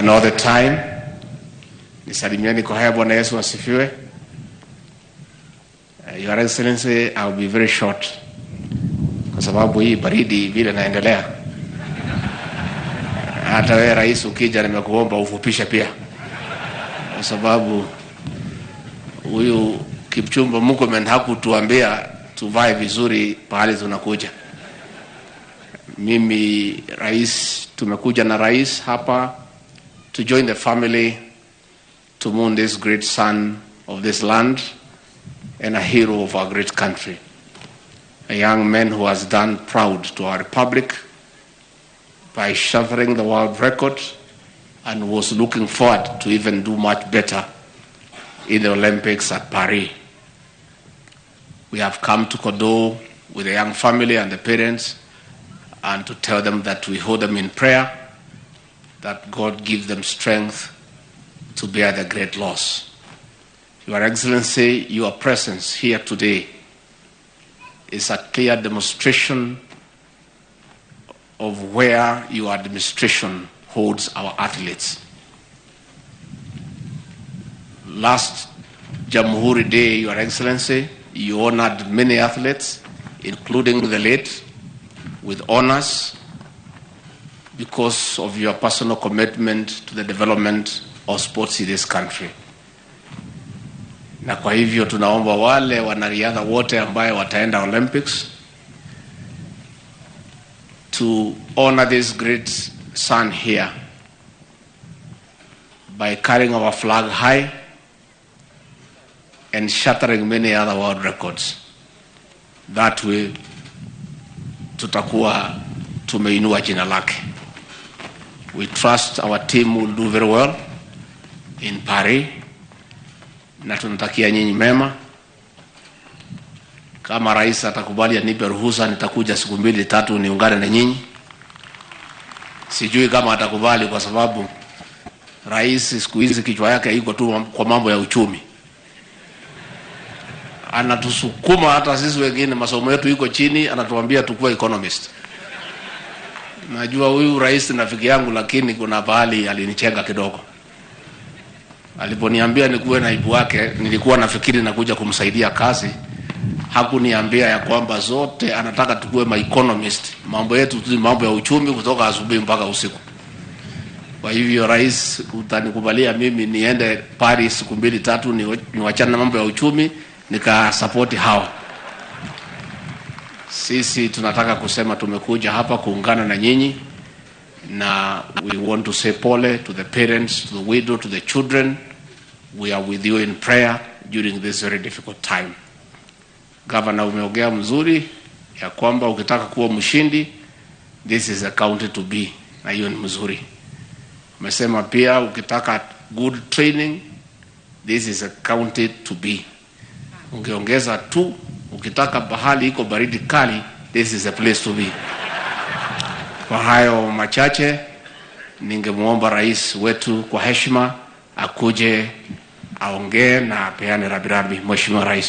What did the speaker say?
another time. Nisalimieni kwa haya. Bwana Yesu asifiwe. Your Excellency, I'll be very short. Kwa sababu hii baridi vile naendelea. Hata wewe rais ukija nimekuomba ufupishe pia. Kwa sababu huyu Kipchumba Murkomen hakutuambia tuvae vizuri pahali tunakuja. Mimi rais, tumekuja na rais hapa to join the family to mourn this great son of this land and a hero of our great country. A young man who has done proud to our republic by shattering the world record and was looking forward to even do much better in the Olympics at Paris. We have come to condole with the young family and the parents and to tell them that we hold them in prayer, that God give them strength to bear the great loss. Your Excellency, your presence here today is a clear demonstration of where your administration holds our athletes. Last Jamhuri Day, Your Excellency, you honored many athletes, including the late, with honors because of your personal commitment to the development of sports in this country. Na kwa hivyo tunaomba wale wanariadha wote ambaye wataenda Olympics to honor this great son here by carrying our flag high and shattering many other world records. That way tutakuwa tumeinua jina lake. We trust our team will do very well in Paris. Na tunatakia nyinyi mema. Kama rais atakubali anipe ruhusa nitakuja siku 2-3 niungane na nyinyi. Sijui kama atakubali kwa sababu rais siku hizi kichwa yake iko tu kwa mambo ya uchumi. Anatusukuma hata sisi wengine masomo yetu iko chini, anatuambia tukue economist. Najua huyu rais ni rafiki yangu, lakini kuna bahali alinichenga kidogo. Aliponiambia nikuwe naibu wake, nilikuwa nafikiri nakuja kumsaidia kazi. Hakuniambia ya kwamba zote anataka tukue ma economist. Mambo yetu tu mambo ya uchumi kutoka asubuhi mpaka usiku. Kwa hivyo rais, utanikubalia mimi niende Paris siku 2-3 niwachane na mambo ya uchumi nika support hawa. Sisi tunataka kusema tumekuja hapa kuungana na nyinyi, na we want to say pole to the parents, to the widow, to the children. We are with you in prayer during this very difficult time. Governor, umeongea mzuri ya kwamba ukitaka kuwa mshindi, this is a county to be, na hiyo ni mzuri. Umesema pia ukitaka good training, this is a county to be. Ungeongeza tu ukitaka bahali iko baridi kali, this is a place to be. Kwa hayo machache ningemuomba rais wetu kwa heshima akuje aongee na peane rabirabi. Mheshimiwa Rais.